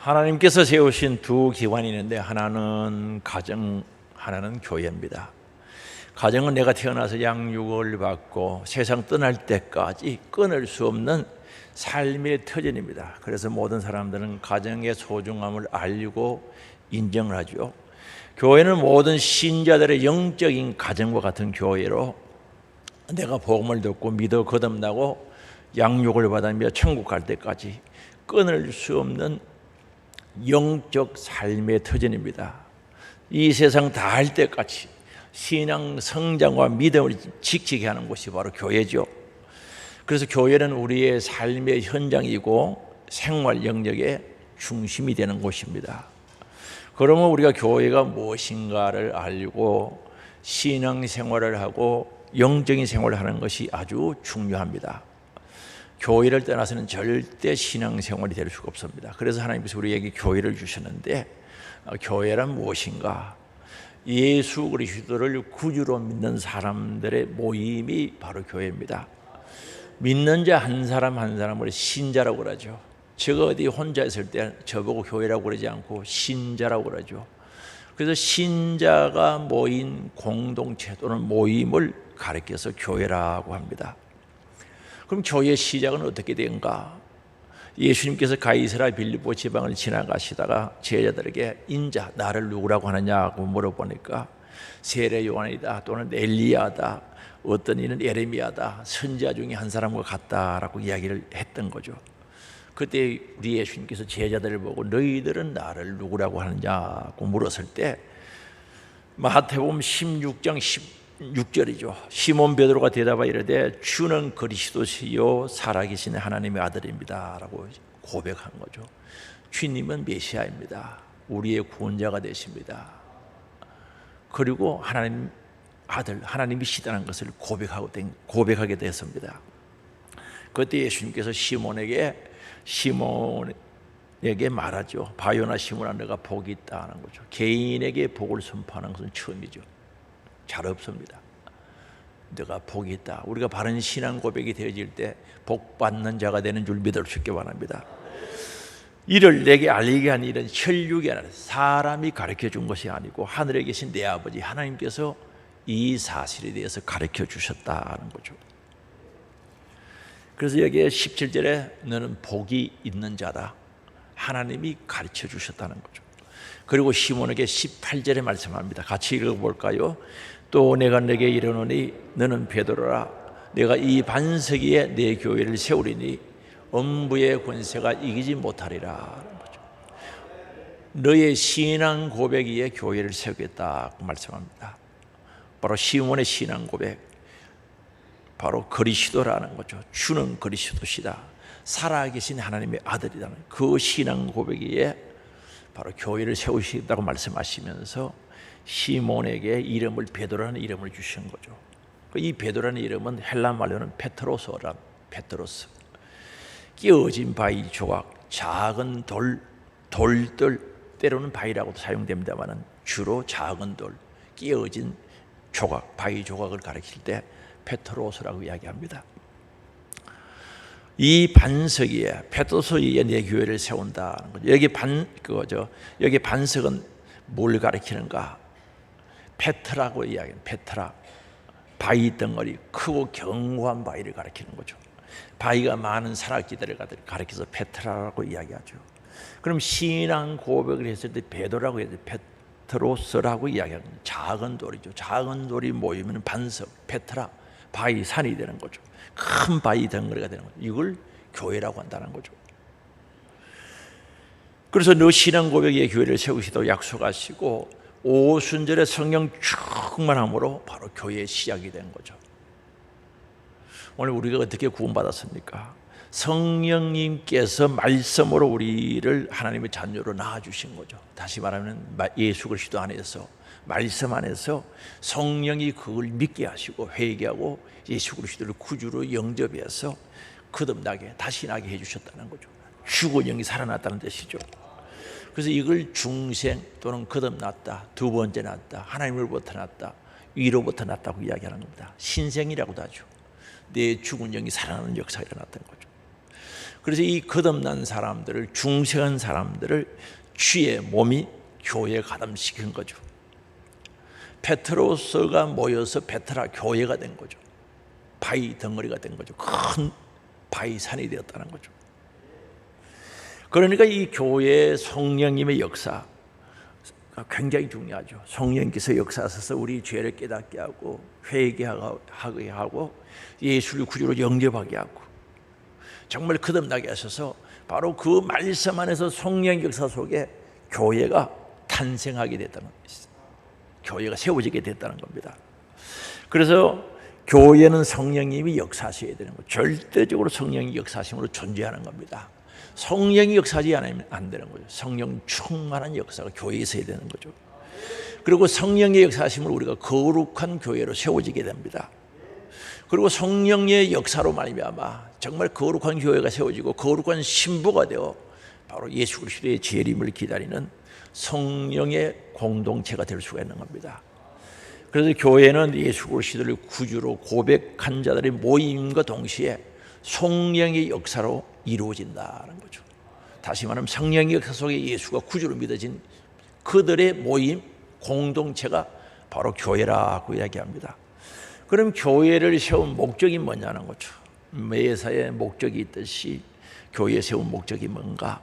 하나님께서 세우신 두 기관이 있는데 하나는 가정, 하나는 교회입니다. 가정은 내가 태어나서 양육을 받고 세상 떠날 때까지 끊을 수 없는 삶의 터전입니다. 그래서 모든 사람들은 가정의 소중함을 알고 인정을 하죠. 교회는 모든 신자들의 영적인 가정과 같은 교회로 내가 복음을 듣고 믿어 거듭나고 양육을 받으며 천국 갈 때까지 끊을 수 없는 영적 삶의 터전입니다. 이 세상 다 할 때까지 신앙 성장과 믿음을 지키게 하는 곳이 바로 교회죠. 그래서 교회는 우리의 삶의 현장이고 생활 영역의 중심이 되는 곳입니다. 그러면 우리가 교회가 무엇인가를 알고 신앙 생활을 하고 영적인 생활을 하는 것이 아주 중요합니다. 교회를 떠나서는 절대 신앙생활이 될 수가 없습니다. 그래서 하나님께서 우리에게 교회를 주셨는데, 교회란 무엇인가? 예수 그리스도를 구주로 믿는 사람들의 모임이 바로 교회입니다. 믿는 자 한 사람 한 사람을 신자라고 그러죠. 제가 어디 혼자 있을 때 저보고 교회라고 그러지 않고 신자라고 그러죠. 그래서 신자가 모인 공동체 또는 모임을 가리켜서 교회라고 합니다. 그럼 교회의 시작은 어떻게 된가? 예수님께서 가이사랴 빌립보 지방을 지나가시다가 제자들에게 인자 나를 누구라고 하느냐고 물어보니까 세례 요한이다 또는 엘리야다, 어떤 이는 예레미야다, 선지자 중에 한 사람과 같다라고 이야기를 했던 거죠. 그때 우리 예수님께서 제자들을 보고 너희들은 나를 누구라고 하느냐고 물었을 때 마태복음 16장 16절이죠. 시몬 베드로가 대답하여 이르되 주는 그리스도시요 살아계신 하나님의 아들입니다 라고 고백한 거죠. 주님은 메시아입니다. 우리의 구원자가 되십니다. 그리고 하나님 아들, 하나님이시다는 것을 고백하게 됐습니다. 그때 예수님께서 시몬에게 말하죠. 바요나 시몬아 너가 복이 있다는 거죠. 개인에게 복을 선포하는 것은 처음이죠. 잘 없습니다. 너가 복이 있다. 우리가 바른 신앙 고백이 되어질 때 복 받는 자가 되는 줄 믿을 수 있게 바랍니다. 이를 내게 알리게 한 일은 혈육이 아니라 사람이 가르쳐 준 것이 아니고 하늘에 계신 내 아버지 하나님께서 이 사실에 대해서 가르쳐 주셨다는 거죠. 그래서 여기에 17절에 너는 복이 있는 자다. 하나님이 가르쳐 주셨다는 거죠. 그리고 시몬에게 18절에 말씀합니다. 같이 읽어볼까요? 또 내가 내게 이르노니 너는 베드로라. 내가 이 반석 위에 내 교회를 세우리니 음부의 권세가 이기지 못하리라. 너의 신앙 고백 위에 교회를 세우겠다고 말씀합니다. 바로 시몬의 신앙 고백, 바로 그리스도라는 거죠. 주는 그리스도시다. 살아계신 하나님의 아들이라는 그 신앙 고백 위에 바로 교회를 세우시겠다고 말씀하시면서 시몬에게 이름을 베드로라는 이름을 주신 거죠. 이 베드로라는 이름은 헬라 말로는 페트로스라, 페트로스. 끼어진 바위 조각, 작은 돌들, 때로는 바위라고도 사용됩니다만 주로 작은 돌, 끼어진 조각, 바위 조각을 가리킬 때 페트로스라고 이야기합니다. 이 반석 위에, 페트로스 위에 내 교회를 세운다는 거죠. 여기 반석은 뭘 가리키는가? 페트라고 이야기합니다. 페트라, 바위 덩어리, 크고 견고한 바위를 가리키는 거죠. 바위가 많은 산악지대를 가리켜서 페트라라고 이야기하죠. 그럼 신앙 고백을 했을 때 베드로라고 해서 페트로스라고 이야기합니다. 작은 돌이죠. 작은 돌이 모이면 반석, 페트라, 바위, 산이 되는 거죠. 큰 바위 덩어리가 되는 거죠. 이걸 교회라고 한다는 거죠. 그래서 너 신앙 고백의 교회를 세우시도록 약속하시고 오순절에 성령 충만함으로 바로 교회의 시작이 된 거죠. 오늘 우리가 어떻게 구원받았습니까? 성령님께서 말씀으로 우리를 하나님의 자녀로 낳아주신 거죠. 다시 말하면 예수 그리스도 안에서, 말씀 안에서 성령이 그걸 믿게 하시고 회개하고 예수 그리스도를 구주로 영접해서 거듭나게, 다시 나게 해주셨다는 거죠. 죽은 영이 살아났다는 뜻이죠. 그래서 이걸 중생 또는 거듭났다, 두 번째 났다, 하나님으로부터 났다, 위로부터 났다고 이야기하는 겁니다. 신생이라고도 하죠. 내 죽은 영이 살아나는 역사가 일어났다는 거죠. 그래서 이 거듭난 사람들을, 중생한 사람들을 주의 몸이 교회에 가담시킨 거죠. 페트로스가 모여서 베트라 교회가 된 거죠. 바위 덩어리가 된 거죠. 큰 바위 산이 되었다는 거죠. 그러니까 이 교회의 성령님의 역사 굉장히 중요하죠. 성령께서 역사하셔서 우리 죄를 깨닫게 하고 회개하게 하고 예수를 구주로 영접하게 하고 정말 거듭나게 하셔서 바로 그 말씀 안에서 성령 역사 속에 교회가 탄생하게 됐다는 것이죠. 교회가 세워지게 됐다는 겁니다. 그래서 교회는 성령님이 역사하셔야 되는 거죠. 절대적으로 성령이 역사하심으로 존재하는 겁니다. 성령이 역사하지 않으면 안 되는 거죠. 성령 충만한 역사가 교회에 있어야 되는 거죠. 그리고 성령의 역사하심으로 우리가 거룩한 교회로 세워지게 됩니다. 그리고 성령의 역사로 말미암아 정말 거룩한 교회가 세워지고 거룩한 신부가 되어 바로 예수 그리스도의 재림을 기다리는 성령의 공동체가 될 수가 있는 겁니다. 그래서 교회는 예수 그리스도를 구주로 고백한 자들의 모임과 동시에 성령의 역사로 이루어진다는 거죠. 다시 말하면 성령의 역사 속에 예수가 구주로 믿어진 그들의 모임, 공동체가 바로 교회라고 이야기합니다. 그럼 교회를 세운 목적이 뭐냐는 거죠. 매사에 목적이 있듯이 교회에 세운 목적이 뭔가?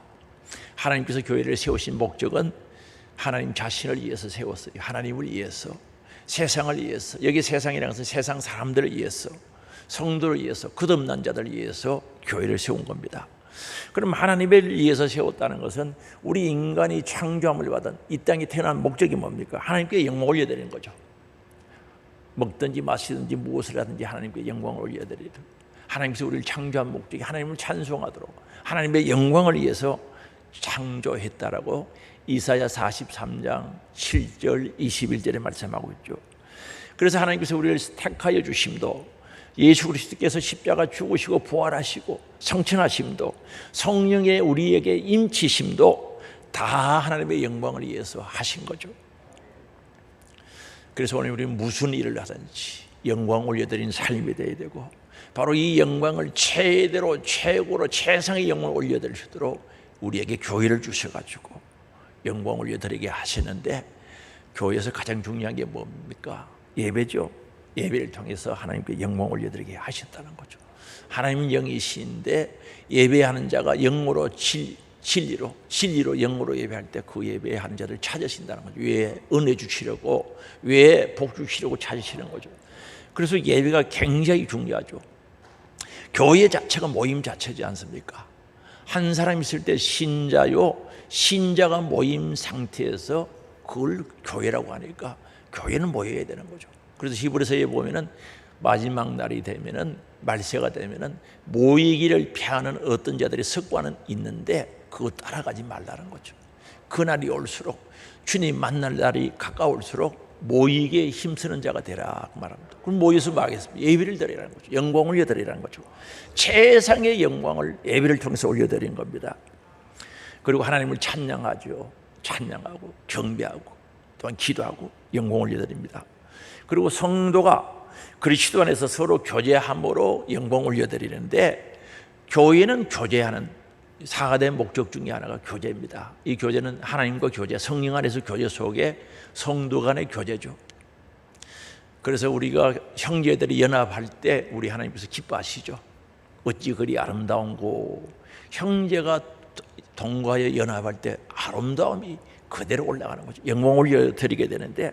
하나님께서 교회를 세우신 목적은 하나님 자신을 위해서 세웠어요. 하나님을 위해서, 세상을 위해서, 여기 세상이라는 것은 세상 사람들을 위해서, 성도를 위해서, 거듭난 자들을 위해서 교회를 세운 겁니다. 그럼 하나님을 위해서 세웠다는 것은 우리 인간이 창조함을 받은 이 땅에 태어난 목적이 뭡니까? 하나님께 영광을 올려드리는 거죠. 먹든지 마시든지 무엇을 하든지 하나님께 영광을 올려드리는, 하나님께서 우리를 창조한 목적이 하나님을 찬송하도록 하나님의 영광을 위해서 창조했다라고 이사야 43장 7절 21절에 말씀하고 있죠. 그래서 하나님께서 우리를 택하여 주심도, 예수 그리스도께서 십자가 죽으시고 부활하시고 성천하심도, 성령의 우리에게 임치심도 다 하나님의 영광을 위해서 하신 거죠. 그래서 오늘 우리는 무슨 일을 하든지 영광 올려드리는 삶이 되어야 되고, 바로 이 영광을 최대로 최고로 최상의 영광을 올려드릴 수 있도록 우리에게 교회를 주셔가지고 영광 올려드리게 하시는데, 교회에서 가장 중요한 게 뭡니까? 예배죠. 예배를 통해서 하나님께 영광 올려드리게 하셨다는 거죠. 하나님은 영이신데 예배하는 자가 영으로 진리로 영으로 예배할 때 그 예배하는 자들 찾으신다는 거죠. 왜? 은혜 주시려고, 왜? 복 주시려고 찾으시는 거죠. 그래서 예배가 굉장히 중요하죠. 교회 자체가 모임 자체지 않습니까? 한 사람 있을 때 신자가 모임 상태에서 그걸 교회라고 하니까 교회는 모여야 되는 거죠. 그래서 히브리서에 보면은 마지막 날이 되면은, 말세가 되면은 모이기를 피하는 어떤 자들의 습관은 있는데 그거 따라가지 말라는 거죠. 그날이 올수록, 주님 만날 날이 가까울수록 모이기에 힘쓰는 자가 되라 그 말합니다. 그럼 모여서 뭐 하겠습니까? 예배를 드리라는 거죠. 영광을 올려드리라는 거죠. 최상의 영광을 예배를 통해서 올려드리는 겁니다. 그리고 하나님을 찬양하죠. 찬양하고 경배하고 또한 기도하고 영광을 올려드립니다. 그리고 성도가 그리스도 안에서 서로 교제함으로 영광을 올려드리는데, 교회는 교제하는 4가대 목적 중에 하나가 교제입니다. 이 교제는 하나님과 교제, 성령 안에서 교제 속에 성도 간의 교제죠. 그래서 우리가 형제들이 연합할 때 우리 하나님께서 기뻐하시죠. 어찌 그리 아름다운고. 형제가 동거하여 연합할 때 아름다움이 그대로 올라가는 거죠. 영광을 올려드리게 되는데,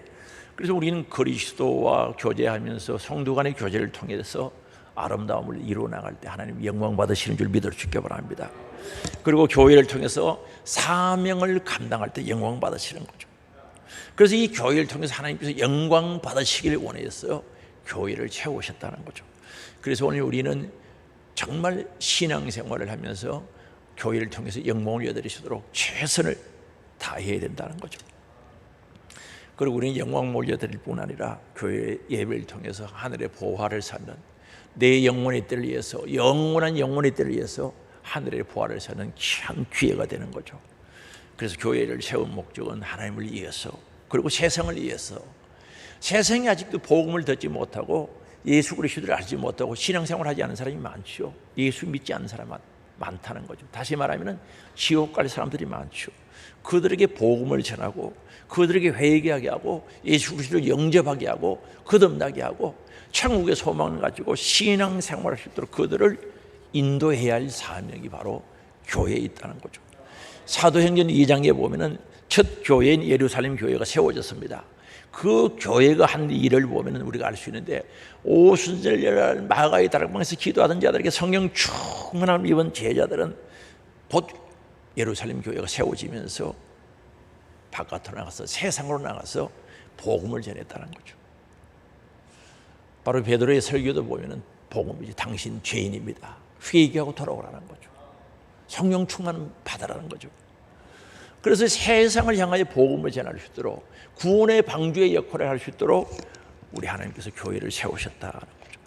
그래서 우리는 그리스도와 교제하면서 성도 간의 교제를 통해서 아름다움을 이루어 나갈 때 하나님 영광 받으시는 줄 믿을 수 있게 바랍니다. 그리고 교회를 통해서 사명을 감당할 때 영광 받으시는 거죠. 그래서 이 교회를 통해서 하나님께서 영광 받으시기를 원해서 교회를 채우셨다는 거죠. 그래서 오늘 우리는 정말 신앙생활을 하면서 교회를 통해서 영광을 올려드리시도록 최선을 다해야 된다는 거죠. 그리고 우리는 영광 올려드릴 뿐 아니라 교회 예배를 통해서 하늘의 보화를 쌓는, 내 영혼의 때를 위해서, 영원한 영혼의 때를 위해서 하늘의 보화를 쌓는 귀한 기회가 되는 거죠. 그래서 교회를 세운 목적은 하나님을 위해서, 그리고 세상을 위해서. 세상이 아직도 복음을 듣지 못하고 예수 그리스도를 알지 못하고 신앙생활을 하지 않은 사람이 많죠. 예수 믿지 않는 사람 많다는 거죠. 다시 말하면 지옥 갈 사람들이 많죠. 그들에게 복음을 전하고 그들에게 회개하게 하고 예수 그리스도를 영접하게 하고 거듭나게 하고 천국의 소망을 가지고 신앙생활을 할 수 있도록 그들을 인도해야 할 사명이 바로 교회에 있다는 거죠. 사도행전 2장에 보면은 첫 교회인 예루살렘 교회가 세워졌습니다. 그 교회가 한 일을 보면 우리가 알 수 있는데, 오순절날 마가의 다락방에서 기도하던 자들에게 성령 충만함을 입은 제자들은 곧 예루살렘 교회가 세워지면서 바깥으로 나가서 세상으로 나가서 복음을 전했다는 거죠. 바로 베드로의 설교도 보면은 복음이지, 당신 죄인입니다, 회개하고 돌아오라는 거죠. 성령 충만 받으라는 거죠. 그래서 세상을 향하여 복음을 전할 수 있도록, 구원의 방주의 역할을 할 수 있도록 우리 하나님께서 교회를 세우셨다는 거죠.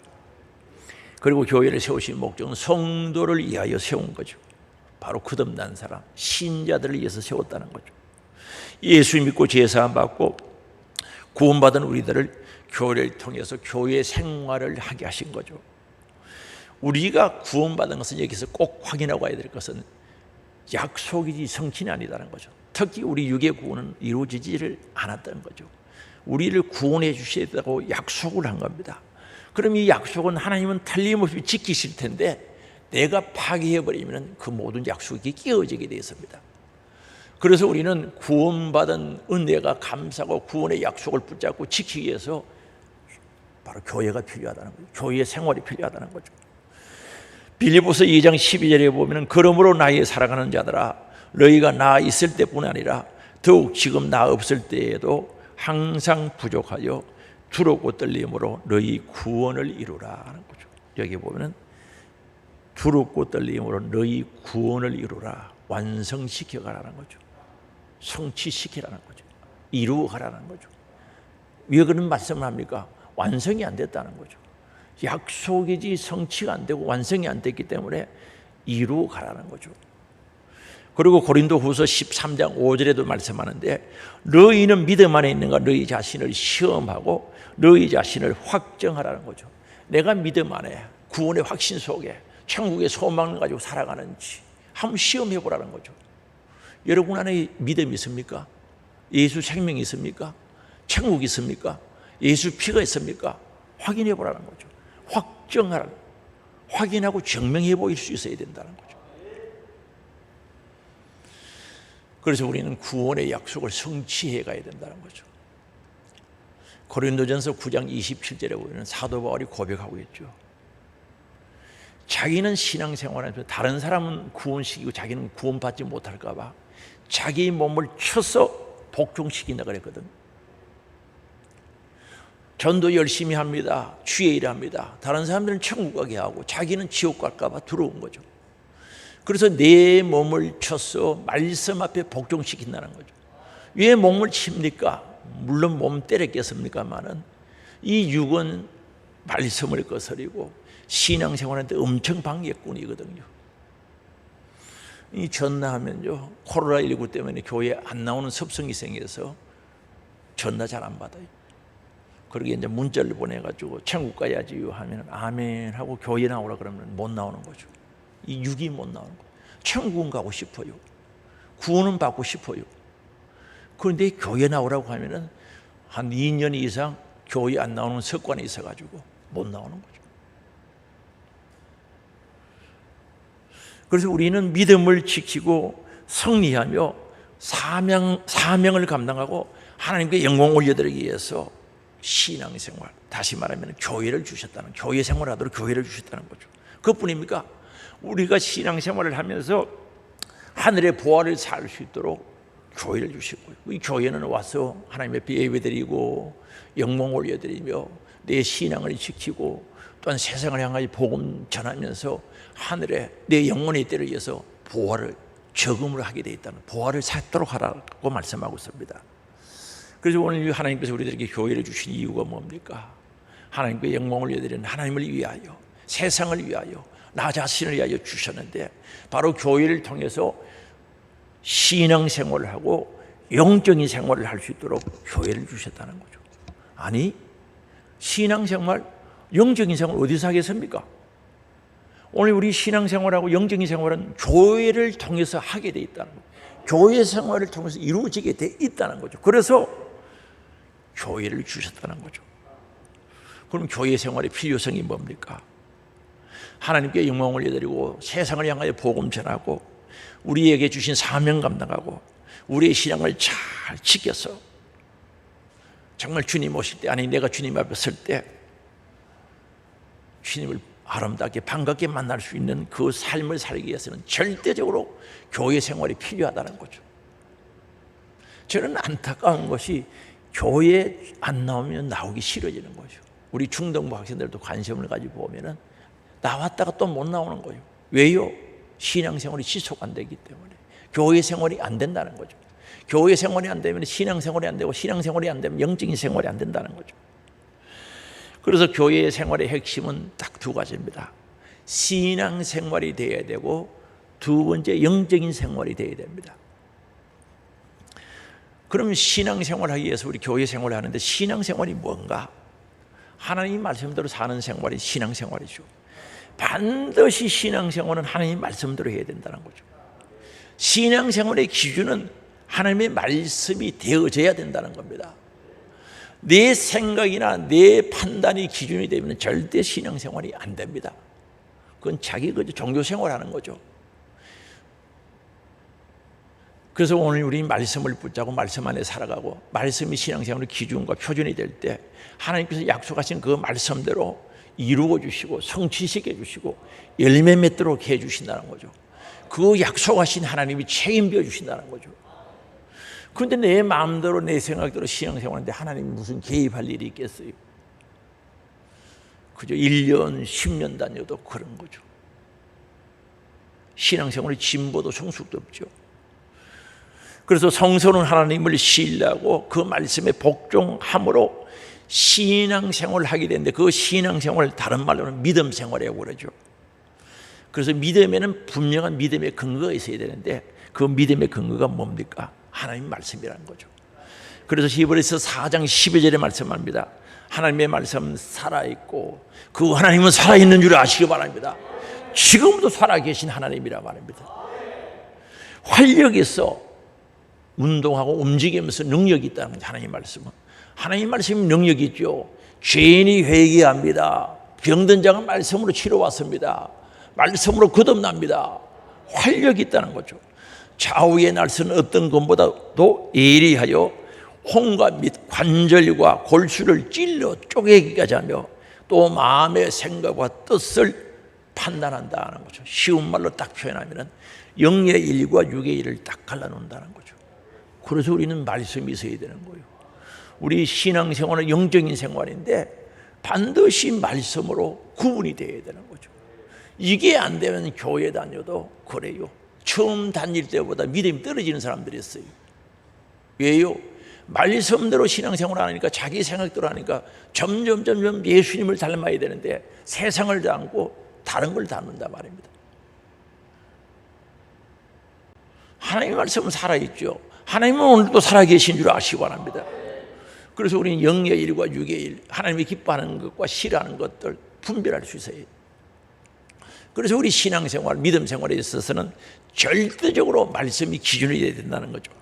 그리고 교회를 세우신 목적은 성도를 위하여 세운 거죠. 바로 거듭난 사람, 신자들을 위해서 세웠다는 거죠. 예수 믿고 제사함 받고 구원받은 우리들을 교회를 통해서 교회 생활을 하게 하신 거죠. 우리가 구원받은 것은 여기서 꼭 확인하고 가야 될 것은 약속이지 성취는 아니다는 거죠. 특히 우리 육의 구원은 이루어지지를 않았다는 거죠. 우리를 구원해 주시겠다고 약속을 한 겁니다. 그럼 이 약속은 하나님은 틀림없이 지키실 텐데, 내가 파기해버리면 그 모든 약속이 깨어지게 되어 있습니다. 그래서 우리는 구원받은 은혜가 감사하고 구원의 약속을 붙잡고 지키기 위해서 바로 교회가 필요하다는 거죠. 교회의 생활이 필요하다는 거죠. 빌립보서 2장 12절에 보면, 그러므로 나의 살아가는 자들아, 너희가 나 있을 때뿐 아니라 더욱 지금 나 없을 때에도 항상 부족하여 두렵고 떨림으로 너희 구원을 이루라 하는 거죠. 여기 보면 두렵고 떨림으로 너희 구원을 이루라, 완성시켜 가라는 거죠. 성취시키라는 거죠. 이루어 가라는 거죠. 왜 그런 말씀을 합니까? 완성이 안 됐다는 거죠. 약속이지 성취가 안 되고 완성이 안 됐기 때문에 이루어 가라는 거죠. 그리고 고린도후서 13장 5절에도 말씀하는데, 너희는 믿음 안에 있는가 너희 자신을 시험하고 너희 자신을 확정하라는 거죠. 내가 믿음 안에 구원의 확신 속에 천국의 소망을 가지고 살아가는지 한번 시험해 보라는 거죠. 여러분 안에 믿음이 있습니까? 예수 생명이 있습니까? 천국이 있습니까? 예수 피가 있습니까? 확인해 보라는 거죠. 확정하라, 확인하고 증명해 보일 수 있어야 된다는 거죠. 그래서 우리는 구원의 약속을 성취해 가야 된다는 거죠. 고린도전서 9장 27절에 보면 사도 바울이 고백하고 있죠. 자기는 신앙생활하면서 다른 사람은 구원시키고 자기는 구원받지 못할까 봐 자기 몸을 쳐서 복종시킨다 그랬거든. 전도 열심히 합니다. 주의 일을 합니다. 다른 사람들은 천국 가게 하고 자기는 지옥 갈까 봐 두려운 거죠. 그래서 내 몸을 쳐서 말씀 앞에 복종시킨다는 거죠. 왜 몸을 칩니까? 물론 몸 때렸겠습니까만은 이 육은 말씀을 거스리고 신앙생활한테 엄청 방해꾼이거든요. 이 전나하면요, 코로나19 때문에 교회에 안 나오는 습성이 생겨서 전나 잘 안 받아요. 그러게 이제 문자를 보내가지고 천국 가야지요 하면 아멘 하고 교회 나오라 그러면 못 나오는 거죠. 이 육이 못 나오는 거예요. 천국은 가고 싶어요. 구원은 받고 싶어요. 그런데 교회 나오라고 하면은 한 2년 이상 교회 안 나오는 습관이 있어가지고 못 나오는 거죠. 그래서 우리는 믿음을 지키고 승리하며 사명을 감당하고 하나님께 영광 올려드리기 위해서 신앙생활, 다시 말하면 교회를 주셨다는, 교회 생활을 하도록 교회를 주셨다는 거죠. 그것뿐입니까? 우리가 신앙생활을 하면서 하늘의 보화를 살 수 있도록 교회를 주시고요. 이 교회는 와서 하나님 앞에 예배드리고 영광 올려드리며 내 신앙을 지키고 또한 세상을 향하여 복음 전하면서 하늘에 내 영혼의 때를 위해서 보화를 저금을 하게 되어 있다는, 보화를 쌓도록 하라고 말씀하고 있습니다. 그래서 오늘 하나님께서 우리들에게 교회를 주신 이유가 뭡니까? 하나님께 영광을 올려드리는 하나님을 위하여, 세상을 위하여, 나 자신을 위하여 주셨는데, 바로 교회를 통해서 신앙생활을 하고 영적인 생활을 할 수 있도록 교회를 주셨다는 거죠. 아니, 신앙생활, 영적인 생활 어디서 하겠습니까? 오늘 우리 신앙생활하고 영적인 생활은 교회를 통해서 하게 돼 있다는 거예요. 교회 생활을 통해서 이루어지게 돼 있다는 거죠. 그래서 교회를 주셨다는 거죠. 그럼 교회 생활의 필요성이 뭡니까? 하나님께 영광을 올려드리고 세상을 향하여 복음 전하고 우리에게 주신 사명 감당하고 우리의 신앙을 잘 지켜서 정말 주님 오실 때, 아니 내가 주님 앞에 설 때 주님을 아름답게 반갑게 만날 수 있는 그 삶을 살기 위해서는 절대적으로 교회 생활이 필요하다는 거죠. 저는 안타까운 것이 교회에 안 나오면 나오기 싫어지는 거죠. 우리 중등부 학생들도 관심을 가지고 보면은 나왔다가 또 못 나오는 거예요. 왜요? 신앙생활이 지속 안 되기 때문에. 교회 생활이 안 된다는 거죠. 교회 생활이 안 되면 신앙생활이 안 되고 신앙생활이 안 되면 영적인 생활이 안 된다는 거죠. 그래서 교회 생활의 핵심은 딱 두 가지입니다. 신앙생활이 되어야 되고 두 번째 영적인 생활이 되어야 됩니다. 그럼 신앙생활을 하기 위해서 우리 교회 생활을 하는데 신앙생활이 뭔가? 하나님 말씀대로 사는 생활이 신앙생활이죠. 반드시 신앙생활은 하나님 말씀대로 해야 된다는 거죠. 신앙생활의 기준은 하나님의 말씀이 되어져야 된다는 겁니다. 내 생각이나 내 판단이 기준이 되면 절대 신앙생활이 안 됩니다. 그건 자기 종교생활하는 거죠. 그래서 오늘 우리 말씀을 붙잡고 말씀 안에 살아가고 말씀이 신앙생활의 기준과 표준이 될 때 하나님께서 약속하신 그 말씀대로 이루어 주시고 성취시켜 주시고 열매 맺도록 해 주신다는 거죠. 그 약속하신 하나님이 책임져 주신다는 거죠. 그런데 내 마음대로 내 생각대로 신앙생활하는데 하나님이 무슨 개입할 일이 있겠어요? 그저 1년 10년 다녀도 그런 거죠. 신앙생활의 진보도 성숙도 없죠. 그래서 성서는 하나님을 신뢰하고 그 말씀에 복종함으로 신앙생활을 하게 되는데 그 신앙생활을 다른 말로는 믿음생활이라고 그러죠. 그래서 믿음에는 분명한 믿음의 근거가 있어야 되는데 그 믿음의 근거가 뭡니까? 하나님 말씀이라는 거죠. 그래서 히브리서 4장 12절에 말씀합니다. 하나님의 말씀 살아있고 그 하나님은 살아있는 줄 아시기 바랍니다. 지금도 살아계신 하나님이라 말합니다. 활력이 있어 운동하고 움직이면서 능력이 있다는 거죠. 하나님 말씀은. 하나님 말씀이 능력이 있죠. 죄인이 회개합니다. 병든 자가 말씀으로 치료받습니다. 말씀으로 거듭납니다. 활력이 있다는 거죠. 좌우의 날선 어떤 것보다도 예리하여 홍과 및 관절과 골수를 찔러 쪼개기까지 하며 또 마음의 생각과 뜻을 판단한다는 거죠. 쉬운 말로 딱 표현하면 영의 일과 육의 일을 딱 갈라놓는다는 거죠. 그래서 우리는 말씀이 있어야 되는 거예요. 우리 신앙생활은 영적인 생활인데 반드시 말씀으로 구분이 되어야 되는 거죠. 이게 안 되면 교회 다녀도 그래요. 처음 다닐 때보다 믿음이 떨어지는 사람들이 있어요. 왜요? 말씀대로 신앙생활을 하니까 자기 생각대로 하니까 점점 예수님을 닮아야 되는데 세상을 닮고 다른 걸 닮는다 말입니다. 하나님의 말씀은 살아있죠. 하나님은 오늘도 살아계신 줄 아시기 바랍니다. 그래서 우리는 영의 일과 육의 일, 하나님이 기뻐하는 것과 싫어하는 것들 분별할 수 있어요. 그래서 우리 신앙생활, 믿음생활에 있어서는 절대적으로 말씀이 기준이 되어야 된다는 거죠.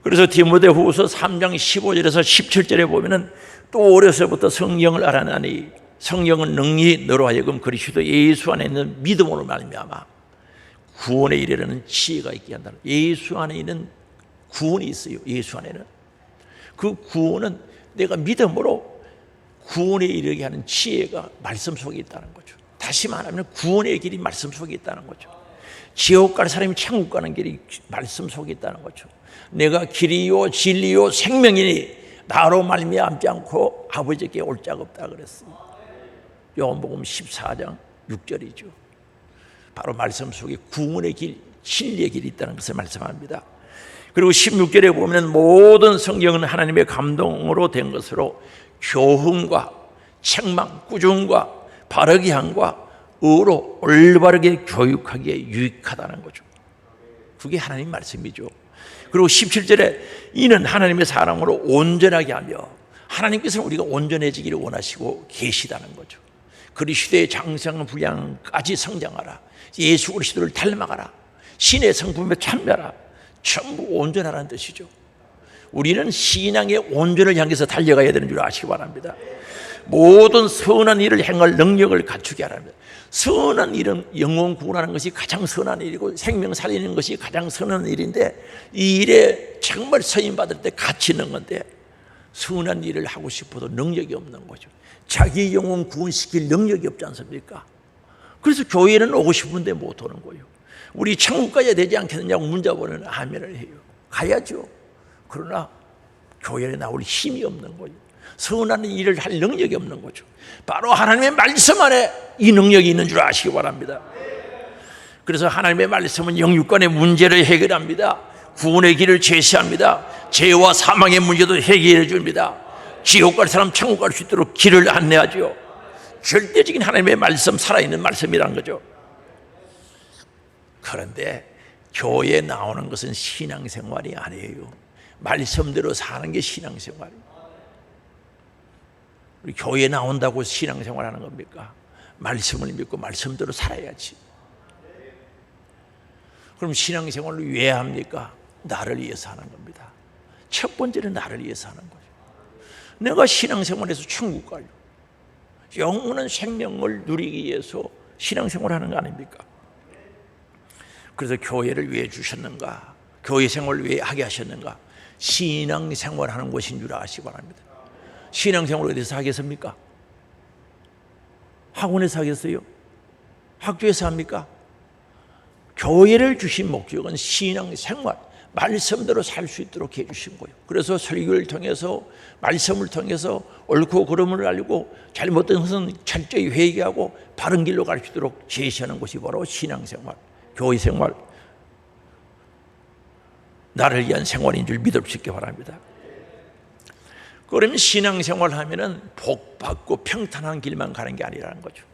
그래서 디모데후서 3장 15절에서 17절에 보면은 또 어려서부터 성령을 알아나니 성령은 능히 너로 하여금 그리스도 예수 안에 있는 믿음으로 말미암아 구원에 이르는 지혜가 있게 한다. 예수 안에 있는 구원이 있어요. 예수 안에는. 그 구원은 내가 믿음으로 구원에 이르게 하는 지혜가 말씀 속에 있다는 거죠. 다시 말하면 구원의 길이 말씀 속에 있다는 거죠. 지옥 갈 사람이 천국 가는 길이 말씀 속에 있다는 거죠. 내가 길이요 진리요 생명이니 나로 말미암지 않고 아버지께 올 자가 없다 그랬어요. 요한복음 14장 6절이죠. 바로 말씀 속에 구원의 길, 진리의 길이 있다는 것을 말씀합니다. 그리고 16절에 보면 모든 성경은 하나님의 감동으로 된 것으로 교훈과 책망, 꾸중과 바르게 함과 의로 올바르게 교육하기에 유익하다는 거죠. 그게 하나님 말씀이죠. 그리고 17절에 이는 하나님의 사랑으로 온전하게 하며 하나님께서는 우리가 온전해지기를 원하시고 계시다는 거죠. 그리스도의 장성 분량까지 성장하라. 예수 그리스도를 닮아가라. 신의 성품에 참여하라. 전부 온전하라는 뜻이죠. 우리는 신앙의 온전을 향해서 달려가야 되는 줄 아시기 바랍니다. 모든 선한 일을 행할 능력을 갖추게 하랍니다. 선한 일은 영혼 구원하는 것이 가장 선한 일이고 생명 살리는 것이 가장 선한 일인데, 이 일에 정말 서임 받을 때 가치 있는 건데 선한 일을 하고 싶어도 능력이 없는 거죠. 자기 영혼 구원시킬 능력이 없지 않습니까? 그래서 교회는 오고 싶은데 못 오는 거예요. 우리 천국 가야 되지 않겠느냐고 문자보내는 아멘을 해요. 가야죠. 그러나 교회에 나올 힘이 없는 거예요. 선한 일을 할 능력이 없는 거죠. 바로 하나님의 말씀 안에 이 능력이 있는 줄 아시기 바랍니다. 그래서 하나님의 말씀은 영육간의 문제를 해결합니다. 구원의 길을 제시합니다. 죄와 사망의 문제도 해결해 줍니다. 지옥 갈 사람 천국 갈 수 있도록 길을 안내하죠. 절대적인 하나님의 말씀, 살아있는 말씀이란 거죠. 그런데 교회에 나오는 것은 신앙생활이 아니에요. 말씀대로 사는 게 신앙생활이에요. 우리 교회에 나온다고 신앙생활 하는 겁니까? 말씀을 믿고 말씀대로 살아야지. 그럼 신앙생활을 왜 합니까? 나를 위해서 하는 겁니다. 첫 번째는 나를 위해서 하는 거죠. 내가 신앙생활에서 천국 가요. 영원한 생명을 누리기 위해서 신앙생활 하는 거 아닙니까? 그래서 교회를 왜 주셨는가? 교회 생활을 왜 하게 하셨는가? 신앙생활 하는 것인 줄 아시기 바랍니다. 신앙생활을 어디서 하겠습니까? 학원에서 하겠어요? 학교에서 합니까? 교회를 주신 목적은 신앙생활, 말씀대로 살 수 있도록 해주신 거예요. 그래서 설교를 통해서, 말씀을 통해서 옳고 그름을 알고 잘못된 것은 철저히 회개하고 바른 길로 갈 수 있도록 제시하는 것이 바로 신앙생활, 교회생활, 나를 위한 생활인 줄 믿을 수 있게 바랍니다. 그러면 신앙생활 하면은 복 받고 평탄한 길만 가는 게 아니라는 거죠.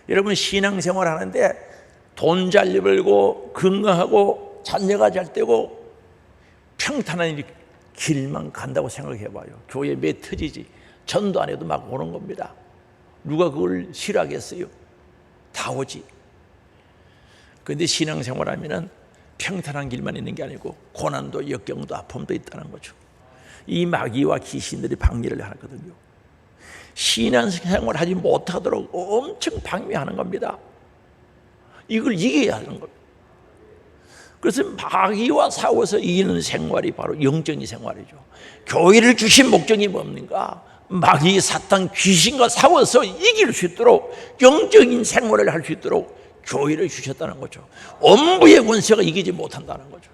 여러분, 신앙생활 하는데 돈 잘 벌고 건강하고 자녀가 잘 되고 평탄한 길만 간다고 생각해 봐요. 교회 매 터지지. 전도 안 해도 막 오는 겁니다. 누가 그걸 싫어하겠어요? 다 오지. 그런데 신앙생활 하면은 평탄한 길만 있는 게 아니고 고난도 역경도 아픔도 있다는 거죠. 이 마귀와 귀신들이 방해를 하거든요. 신앙생활 하지 못하도록 엄청 방해하는 겁니다. 이걸 이겨야 하는 겁니다. 그래서 마귀와 싸워서 이기는 생활이 바로 영적인 생활이죠. 교회를 주신 목적이 뭡니까? 마귀, 사탄, 귀신과 싸워서 이길 수 있도록 영적인 생활을 할 수 있도록 교회를 주셨다는 거죠. 엄부의 권세가 이기지 못한다는 거죠.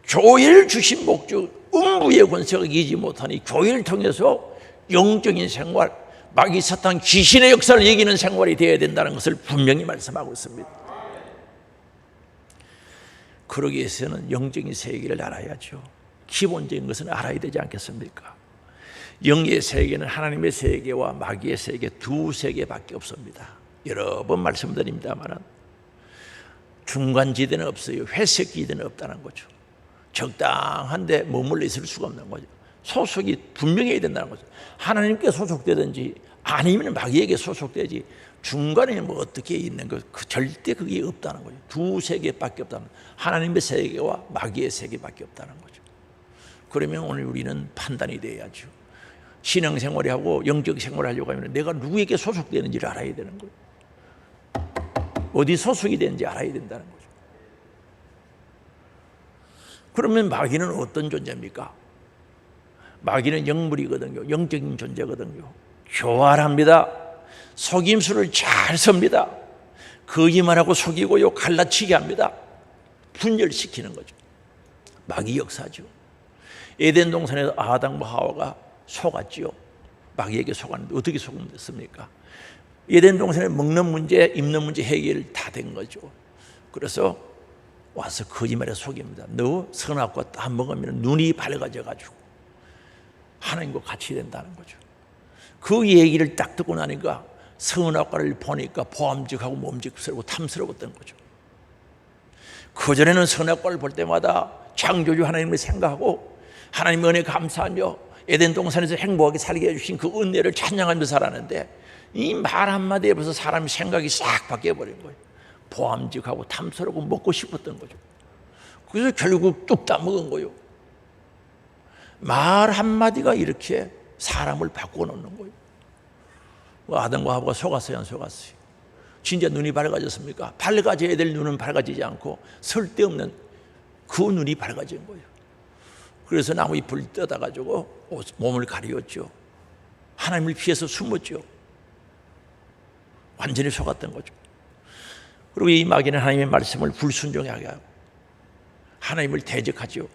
교회를 주신 목적, 음부의 권세가 이기지 못하니 교회를 통해서 영적인 생활, 마귀, 사탄, 귀신의 역사를 이기는 생활이 되어야 된다는 것을 분명히 말씀하고 있습니다. 그러기 위해서는 영적인 세계를 알아야죠. 기본적인 것은 알아야 되지 않겠습니까? 영의 세계는 하나님의 세계와 마귀의 세계 두 세계밖에 없습니다. 여러 번 말씀드립니다만 중간지대는 없어요. 회색지대는 없다는 거죠. 적당한데 머물러 있을 수가 없는 거죠. 소속이 분명해야 된다는 거죠. 하나님께 소속되든지 아니면 마귀에게 소속되지 중간에 뭐 어떻게 있는 거 절대 그게 없다는 거죠. 두 세계밖에 없다는 거죠. 하나님의 세계와 마귀의 세계밖에 없다는 거죠. 그러면 오늘 우리는 판단이 돼야죠. 신앙생활을 하고 영적 생활을 하려고 하면 내가 누구에게 소속되는지를 알아야 되는 거예요. 어디 소속이 되는지 알아야 된다는 거죠. 그러면 마귀는 어떤 존재입니까? 마귀는 영물이거든요. 영적인 존재거든요. 교활합니다. 속임수를 잘 섭니다. 거짓말하고 속이고요, 갈라치게 합니다. 분열시키는 거죠. 마귀 역사죠. 에덴 동산에서 아담과 하와가 속았지요. 마귀에게 속았는데 어떻게 속았습니까? 에덴 동산에 먹는 문제, 입는 문제 해결 다 된 거죠. 그래서 와서 거짓말에 속입니다. 너 선악과 다 먹으면 눈이 밝아져 가지고 하나님과 같이 된다는 거죠. 그 얘기를 딱 듣고 나니까 선악과를 보니까 보암직하고 몸직스럽고 탐스러웠던 거죠. 그전에는 선악과를 볼 때마다 창조주 하나님을 생각하고 하나님 은혜 감사하며 에덴 동산에서 행복하게 살게 해주신 그 은혜를 찬양하며 살았는데 이 말 한마디에 벌써 사람의 생각이 싹 바뀌어버린 거예요. 보암직하고 탐스럽고 먹고 싶었던 거죠. 그래서 결국 뚝 따먹은 거예요. 말 한마디가 이렇게 사람을 바꿔놓는 거예요. 아담과 하와가 속았어요, 안 속았어요? 진짜 눈이 밝아졌습니까? 밝아져야 될 눈은 밝아지지 않고 쓸데없는 그 눈이 밝아진 거예요. 그래서 나무 잎을 뜯어가지고 몸을 가리웠죠. 하나님을 피해서 숨었죠. 완전히 속았던 거죠. 그리고 이 마귀는 하나님의 말씀을 불순종하게 하고 하나님을 대적하죠.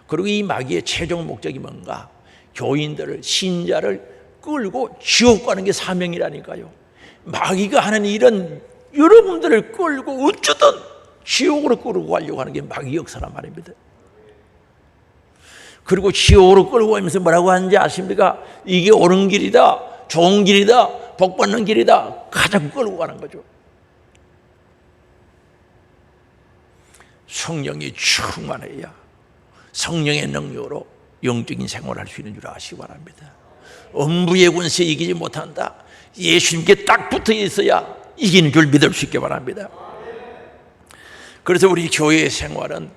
그리고 이 마귀의 최종 목적이 뭔가? 교인들을, 신자를 끌고 지옥 가는 게 사명이라니까요. 마귀가 하는 일은 여러분들을 끌고 어쩌든 지옥으로 끌고 가려고 하는 게 마귀 역사란 말입니다. 그리고 지옥으로 끌고 가면서 뭐라고 하는지 아십니까? 이게 옳은 길이다, 좋은 길이다, 복받는 길이다, 가자고 끌고 가는 거죠. 성령이 충만해야 성령의 능력으로 영적인 생활을 할 수 있는 줄 아시기 바랍니다. 음부의 권세에 이기지 못한다. 예수님께 딱 붙어 있어야 이기는 줄 믿을 수 있기 바랍니다. 그래서 우리 교회의 생활은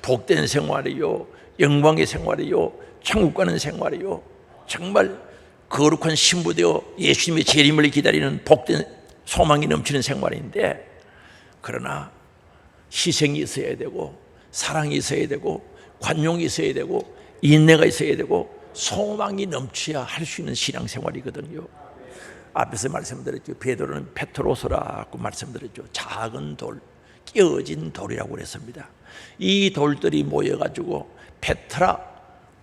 복된 생활이요, 영광의 생활이요, 천국 가는 생활이요, 정말 거룩한 신부되어 예수님의 재림을 기다리는 복된 소망이 넘치는 생활인데, 그러나 희생이 있어야 되고 사랑이 있어야 되고 관용이 있어야 되고 인내가 있어야 되고 소망이 넘쳐야 할 수 있는 신앙생활이거든요. 앞에서 말씀드렸죠. 베드로는 페트로스라고 말씀드렸죠. 작은 돌, 깨어진 돌이라고 그랬습니다. 이 돌들이 모여가지고 페트라,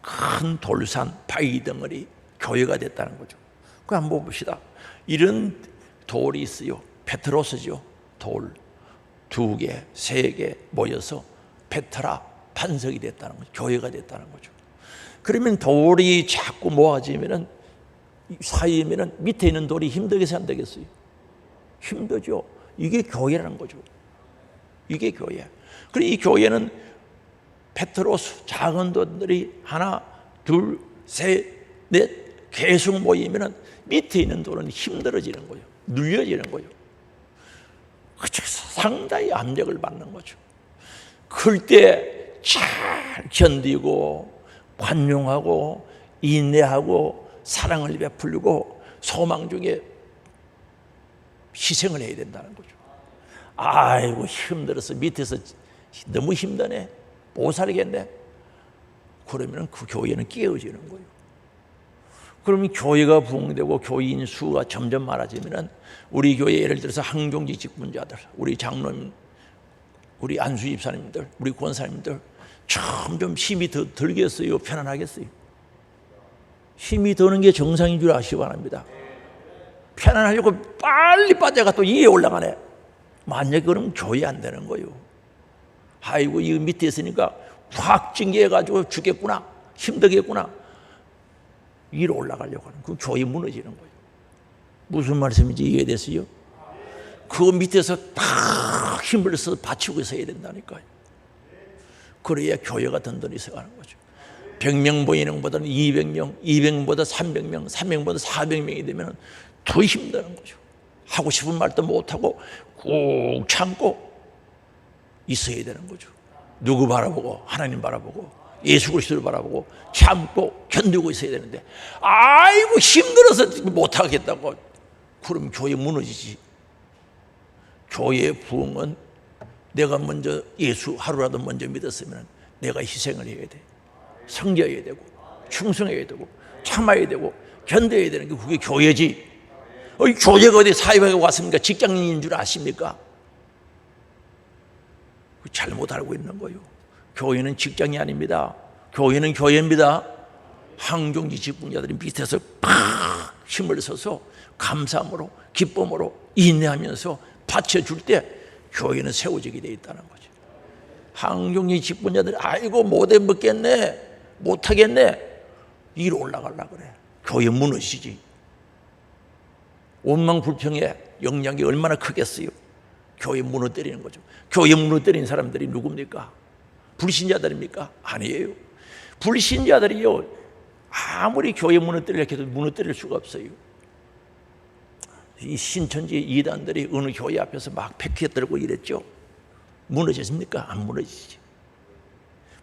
큰 돌산, 바위 덩어리, 교회가 됐다는 거죠. 그 한번 봅시다. 이런 돌이 있어요. 페트로스죠. 돌 2개, 3개 모여서 페트라, 반석이 됐다는 거죠. 교회가 됐다는 거죠. 그러면 돌이 자꾸 모아지면은 사이면은 밑에 있는 돌이 힘들겠어요, 안 되겠어요? 힘들죠. 이게 교회라는 거죠. 이게 교회. 그리고 이 교회는 페트로스 작은 돌들이 하나, 둘, 셋, 넷 계속 모이면은 밑에 있는 돌은 힘들어지는 거예요. 눌려지는 거예요. 상당히 압력을 받는 거죠. 클 때 잘 견디고 관용하고 인내하고 사랑을 베풀고 소망 중에 희생을 해야 된다는 거죠. 아이고 힘들어서 밑에서 너무 힘드네, 못 살겠네. 그러면 그 교회는 깨어지는 거예요. 그러면 교회가 부흥되고 교인 수가 점점 많아지면 우리 교회 예를 들어서 항종지 직분자들, 우리 장로님, 우리 안수 집사님들, 우리 권사님들 점점 힘이 더 들겠어요, 편안하겠어요? 힘이 드는 게 정상인 줄 아시기 바랍니다. 편안하려고 빨리 빠져가 또 위에 올라가네. 만약에 그러면 교회 안 되는 거예요. 아이고 이 밑에 있으니까 확 찡겨가지고 죽겠구나, 힘들겠구나. 위로 올라가려고 하는 그 교회 무너지는 거예요. 무슨 말씀인지 이해됐어요? 그 밑에서 딱 힘을 써서 받치고 있어야 된다니까요. 그래야 교회가 든든히 서가는 거죠. 100명 모이는 것보다는 200명, 200명보다 300명, 300명보다 400명이 되면 더 힘드는 거죠. 하고 싶은 말도 못하고 꾹 참고 있어야 되는 거죠. 누구 바라보고? 하나님 바라보고 예수 그리스도를 바라보고 참고 견디고 있어야 되는데, 아이고 힘들어서 못하겠다고 그럼 교회 무너지지. 교회의 부흥은 내가 먼저 예수 하루라도 먼저 믿었으면 내가 희생을 해야 돼. 성결해야 되고 충성해야 되고 참아야 되고 견뎌야 되는 게 그게 교회지. 교회가 어디 사회에 왔습니까? 직장인인 줄 아십니까? 잘못 알고 있는 거예요. 교회는 직장이 아닙니다. 교회는 교회입니다. 항종지 직분자들이 밑에서 팍 힘을 써서 감사함으로 기쁨으로 인내하면서 받쳐줄 때 교회는 세워지게 되어 있다는 거죠. 항종지 직분자들이 아이고 못해 먹겠네, 못하겠네, 위로 올라가려고 그래. 교회 무너지지. 원망불평의 영향이 얼마나 크겠어요. 교회 무너뜨리는 거죠. 교회 무너뜨린 사람들이 누굽니까? 불신자들입니까? 아니에요. 불신자들이요, 아무리 교회 무너뜨리려 해도 무너뜨릴 수가 없어요. 이 신천지 이단들이 어느 교회 앞에서 막 패키에 들고 이랬죠. 무너졌습니까? 안 무너지지.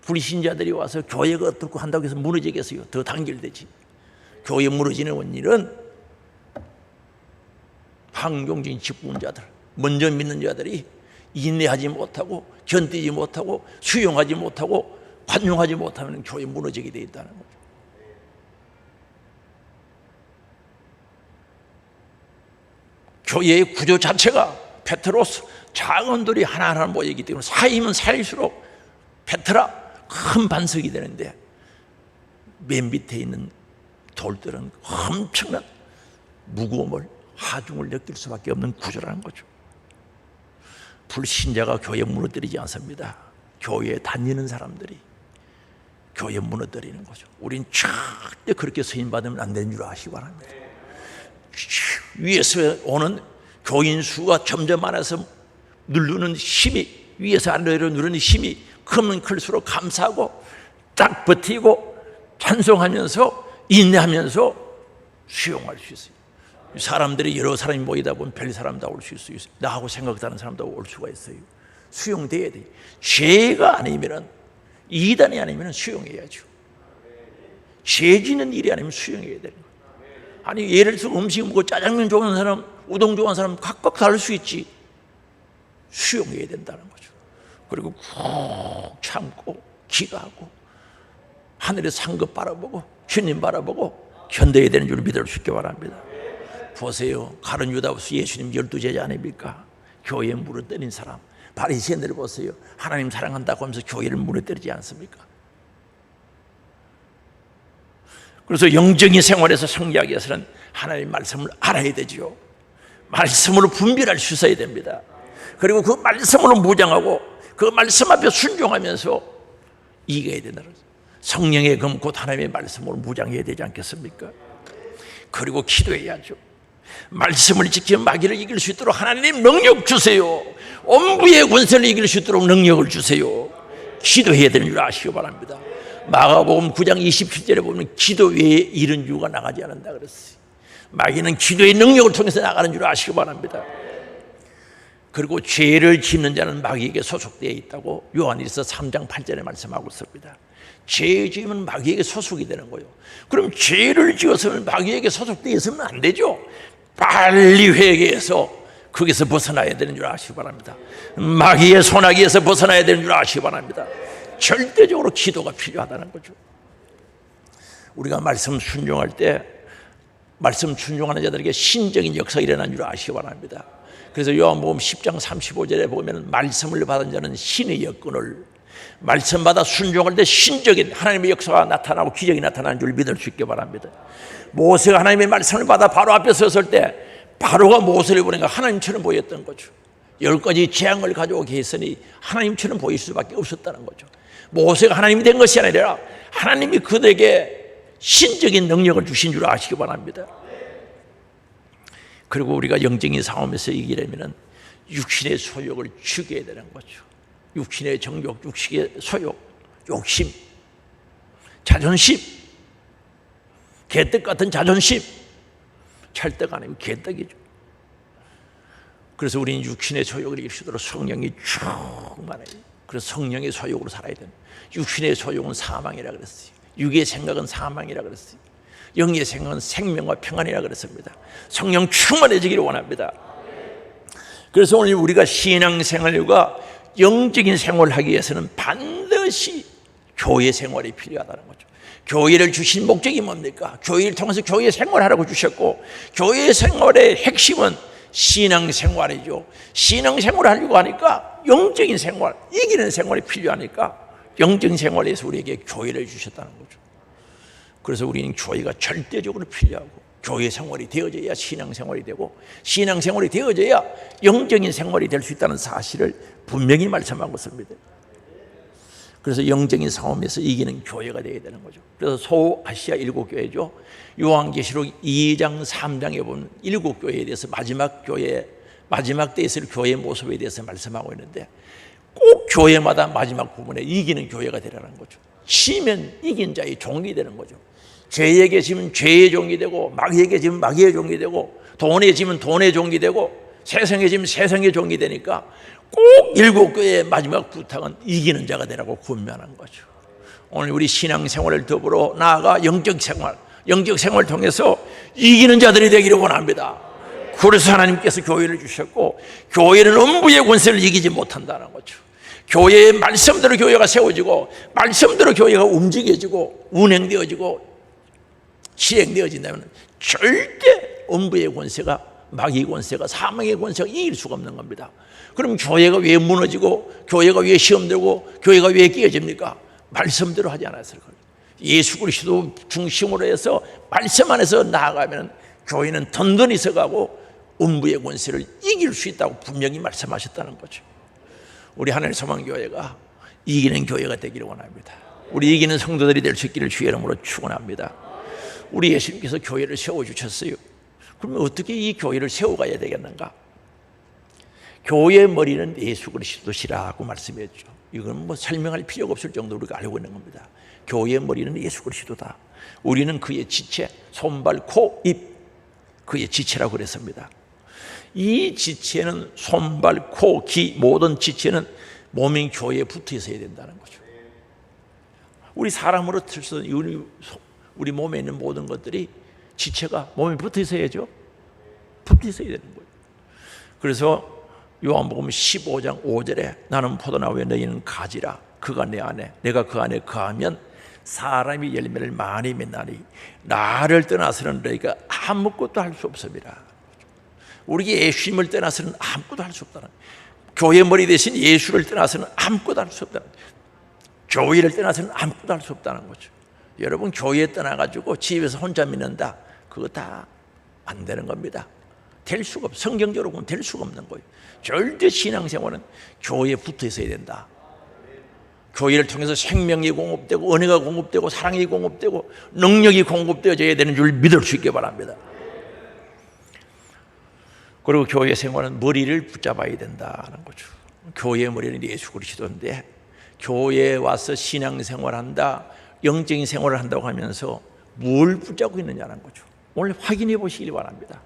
불신자들이 와서 교회가 어떻고 한다고 해서 무너지겠어요? 더 단결되지. 교회 무너지는 원인은 환경적인 직분자들, 먼저 믿는 자들이 인내하지 못하고 견디지 못하고 수용하지 못하고 관용하지 못하면 교회 무너지게 돼 있다는 거죠. 교회의 구조 자체가 페트로스 작은 돌이 하나하나 모이기 때문에 쌓이면 쌓일수록 페트라 큰 반석이 되는데 맨 밑에 있는 돌들은 엄청난 무거움을 하중을 느낄 수밖에 없는 구조라는 거죠. 불신자가 교회 무너뜨리지 않습니다. 교회에 다니는 사람들이 교회 무너뜨리는 거죠. 우린 절대 그렇게 쓰임받으면 안 되는 줄 아시기 바랍니다. 위에서 오는 교인 수가 점점 많아서 누르는 힘이, 위에서 아래로 누르는 힘이 크면 클수록 감사하고 딱 버티고 찬송하면서 인내하면서 수용할 수 있어요. 사람들이 여러 사람이 모이다 보면 별 사람 다 올 수 있어요. 나하고 생각하는 사람도 올 수가 있어요. 수용돼야 돼요. 죄가 아니면, 이단이 아니면 수용해야죠. 죄 짓는 일이 아니면 수용해야 돼요. 아니 예를 들어 음식 먹고 짜장면 좋아하는 사람, 우동 좋아하는 사람 각각 다를 수 있지. 수용해야 된다는 거죠. 그리고 푹 참고 기도하고 하늘의 상급 바라보고 주님 바라보고 견뎌야 되는 줄 믿을 수 있게 바랍니다. 보세요. 가룟 유다스 예수님 12제자 아닙니까? 교회에 무너뜨린 사람 바리새인들을 보세요. 하나님 사랑한다고 하면서 교회를 무너뜨리지 않습니까? 그래서 영적인 생활에서 성장하기 위해서는 하나님의 말씀을 알아야 되죠. 말씀으로 분별할 수 있어야 됩니다. 그리고 그 말씀으로 무장하고 그 말씀 앞에 순종하면서 이겨야 된다는 거죠. 성령의 검 곧 하나님의 말씀으로 무장해야 되지 않겠습니까? 그리고 기도해야죠. 말씀을 지키며 마귀를 이길 수 있도록 하나님 능력 주세요. 엄부의 권세를 이길 수 있도록 능력을 주세요. 기도해야 되는 줄 아시기 바랍니다. 마가복음 9장 27절에 보면 기도 외에 이런 이유가 나가지 않는다 그랬어요. 마귀는 기도의 능력을 통해서 나가는 줄 아시기 바랍니다. 그리고 죄를 짓는 자는 마귀에게 소속되어 있다고 요한일서 3장 8절에 말씀하고 있습니다. 죄 지으면 마귀에게 소속이 되는 거예요. 그럼 죄를 지었으면 마귀에게 소속되어 있으면 안 되죠. 빨리 회개해서 거기서 벗어나야 되는 줄 아시기 바랍니다. 마귀의 손아귀에서 벗어나야 되는 줄 아시기 바랍니다. 절대적으로 기도가 필요하다는 거죠. 우리가 말씀 순종할 때 말씀 순종하는 자들에게 신적인 역사가 일어나는 줄 아시기 바랍니다. 그래서 요한복음 10장 35절에 보면 말씀을 받은 자는 신의 여건을, 말씀 받아 순종할 때 신적인 하나님의 역사가 나타나고 기적이 나타나는 줄 믿을 수 있게 바랍니다. 모세가 하나님의 말씀을 받아 바로 앞에 섰을 때 바로가 모세를 보니까 하나님처럼 보였던 거죠. 10가지 재앙을 가지고 계셨으니 하나님처럼 보일 수밖에 없었다는 거죠. 모세가 하나님이 된 것이 아니라 하나님이 그들에게 신적인 능력을 주신 줄 아시기 바랍니다. 그리고 우리가 영적인 싸움에서 이기려면 육신의 소욕을 죽여야 되는 거죠. 육신의 정욕, 육신의 소욕, 욕심, 자존심, 개떡 같은 자존심, 찰떡 아니고 개떡이죠. 그래서 우리는 육신의 소욕을 이길 수 있도록 성령이 충만해요. 그래서 성령의 소욕으로 살아야 돼요. 육신의 소욕은 사망이라 그랬어요. 육의 생각은 사망이라 그랬어요. 영의 생각은 생명과 평안이라 그랬습니다. 성령 충만해지기를 원합니다. 그래서 오늘 우리가 신앙생활과 영적인 생활을 하기 위해서는 반드시 교회 생활이 필요하다는 거죠. 교회를 주신 목적이 뭡니까? 교회를 통해서 교회 생활하라고 주셨고, 교회 생활의 핵심은 신앙생활이죠. 신앙생활을 하려고 하니까 영적인 생활, 이기는 생활이 필요하니까 영적인 생활에서 우리에게 교회를 주셨다는 거죠. 그래서 우리는 교회가 절대적으로 필요하고, 교회 생활이 되어져야 신앙생활이 되고, 신앙생활이 되어져야 영적인 생활이 될 수 있다는 사실을 분명히 말씀하고 있습니다. 그래서 영적인 싸움에서 이기는 교회가 되어야 되는 거죠. 그래서 소아시아 7교회죠. 요한계시록 2장 3장에 보면 7교회에 대해서 마지막 때에 있을 교회의 모습에 대해서 말씀하고 있는데, 꼭 교회마다 마지막 부분에 이기는 교회가 되라는 거죠. 지면 이긴 자의 종이 되는 거죠. 죄에게 지면 죄의 종이 되고, 마귀에게 지면 마귀의 종이 되고, 돈해지면 돈의 종이 되고 세상해지면 세상의 종이 되니까 꼭 일곱 교회의 마지막 부탁은 이기는 자가 되라고 권면한 거죠. 오늘 우리 신앙생활을 더불어 나아가 영적 생활을 통해서 이기는 자들이 되기를 원합니다. 그래서 하나님께서 교회를 주셨고, 교회는 음부의 권세를 이기지 못한다는 거죠. 교회의 말씀대로 교회가 세워지고, 말씀대로 교회가 움직여지고 운행되어지고 실행되어진다면 절대 음부의 권세가, 마귀의 권세가, 사망의 권세가 이길 수가 없는 겁니다. 그럼 교회가 왜 무너지고, 교회가 왜 시험되고, 교회가 왜 깨어집니까? 말씀대로 하지 않았을 거예요. 예수 그리스도 중심으로 해서 말씀 안에서 나아가면 교회는 든든히 서가고 음부의 권세를 이길 수 있다고 분명히 말씀하셨다는 거죠. 우리 하늘 소망교회가 이기는 교회가 되기를 원합니다. 우리 이기는 성도들이 될 수 있기를 주의 이름으로 축원합니다. 우리 예수님께서 교회를 세워주셨어요. 그러면 어떻게 이 교회를 세워가야 되겠는가? 교회의 머리는 예수 그리스도시라고 말씀했죠. 이건 뭐 설명할 필요가 없을 정도로 우리가 알고 있는 겁니다. 교회의 머리는 예수 그리스도다. 우리는 그의 지체, 손발, 코, 입, 그의 지체라고 그랬습니다. 이 지체는 손발, 코, 귀, 모든 지체는 몸인 교회에 붙어 있어야 된다는 거죠. 우리 사람으로 틀서 우리 몸에 있는 모든 것들이 지체가 몸에 붙어 있어야죠. 붙어 있어야 되는 거예요. 그래서 요한복음 15장 5절에 나는 포도나무에 너희는 가지라. 그가 내 안에 내가 그 안에 거하면 사람이 열매를 많이 맺나니 나를 떠나서는 너희가 아무것도 할 수 없습니다. 우리 예수님을 떠나서는 아무것도 할 수 없다는, 교회 머리 대신 예수를 떠나서는 아무것도 할 수 없다는, 교회를 떠나서는 아무것도 할 수 없다는 거죠. 여러분 교회 떠나가지고 집에서 혼자 믿는다, 그거 다 안 되는 겁니다. 될 수가 없어. 성경적으로 보면 될 수가 없는 거예요. 절대 신앙생활은 교회에 붙어 있어야 된다. 교회를 통해서 생명이 공급되고 은혜가 공급되고 사랑이 공급되고 능력이 공급되어져야 되는 줄 믿을 수 있게 바랍니다. 그리고 교회 생활은 머리를 붙잡아야 된다는 거죠. 교회의 머리는 예수 그리스도인데, 교회에 와서 신앙생활한다, 영적인 생활을 한다고 하면서 뭘 붙잡고 있느냐는 거죠. 오늘 확인해 보시기 바랍니다.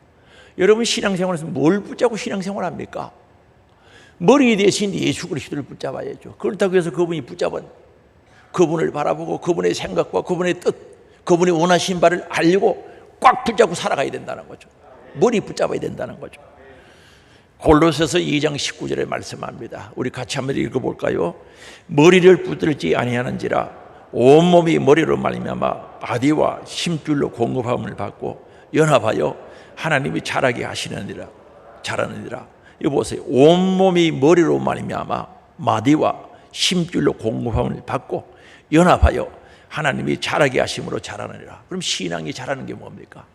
여러분 신앙생활에서 뭘 붙잡고 신앙생활합니까? 머리 대신 예수 그리스도를 붙잡아야죠. 그렇다고 해서 그분이 붙잡은 그분을 바라보고 그분의 생각과 그분의 뜻, 그분이 원하신 바를 알고 꽉 붙잡고 살아가야 된다는 거죠. 머리 붙잡아야 된다는 거죠. 골로새서 2장 19절에 말씀합니다. 우리 같이 한번 읽어볼까요? 머리를 붙들지 아니하는지라 온몸이 머리로 말미암아 바디와 힘줄로 공급함을 받고 연합하여 하나님이 자라게 하시느니라. 이거 보세요. 온몸이 머리로 말미암아 마디와 힘줄로 공급함을 받고 연합하여 하나님이 자라게 하심으로 자라느니라. 그럼 신앙이 자라는 게 뭡니까?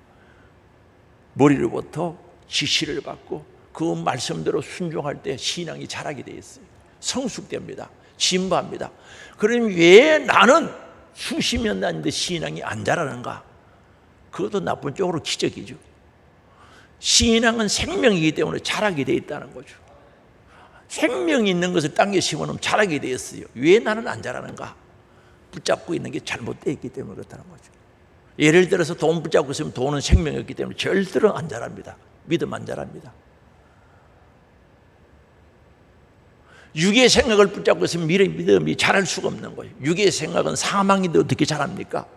머리로부터 지시를 받고 그 말씀대로 순종할 때 신앙이 자라게 되어 있어요. 성숙됩니다. 진보합니다. 그럼 왜 나는 수십 년 다니는데 신앙이 안 자라는가? 그것도 나쁜 쪽으로 기적이죠. 신앙은 생명이기 때문에 자라게 되어 있다는 거죠. 생명이 있는 것을 땅에 심어놓으면 자라게 되었어요. 왜 나는 안 자라는가? 붙잡고 있는 게 잘못되어 있기 때문에 그렇다는 거죠. 예를 들어서 돈 붙잡고 있으면 돈은 생명이었기 때문에 절대로 안 자랍니다. 믿음 안 자랍니다. 육의 생각을 붙잡고 있으면 믿음이 자랄 수가 없는 거예요. 육의 생각은 사망인데 어떻게 자랍니까?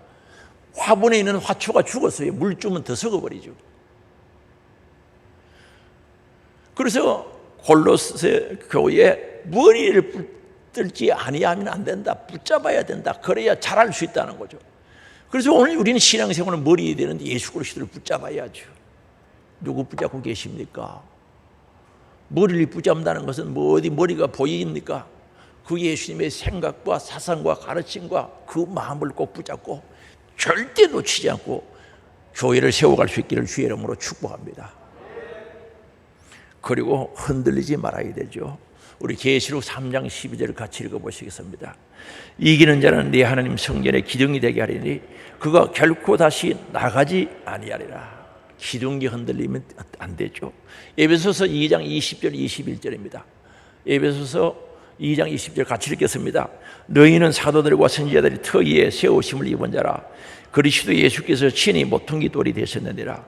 화분에 있는 화초가 죽었어요. 물 주면 더 썩어버리죠. 그래서 골로새 교회에 머리를 붙들지 아니하면 안 된다. 붙잡아야 된다. 그래야 자랄 수 있다는 거죠. 그래서 오늘 우리는 신앙생활은 머리에 되는데 예수 그리스도를 붙잡아야죠. 누구 붙잡고 계십니까? 머리를 붙잡는다는 것은 뭐 어디 머리가 보입니까? 그 예수님의 생각과 사상과 가르침과 그 마음을 꼭 붙잡고 절대 놓치지 않고 교회를 세워갈 수 있기를 주의 이름으로 축복합니다. 그리고 흔들리지 말아야 되죠. 우리 계시록 3장 12절을 같이 읽어보시겠습니다. 이기는 자는 네 하나님 성전의 기둥이 되게 하리니 그가 결코 다시 나가지 아니하리라. 기둥이 흔들리면 안 되죠. 에베소서 2장 20절 21절입니다. 에베소서 2장 20절 같이 읽겠습니다. 너희는 사도들과 선지자들이特위에 세우심을 입은 자라. 그리스도 예수께서 친히 모퉁이 돌이 되셨느니라.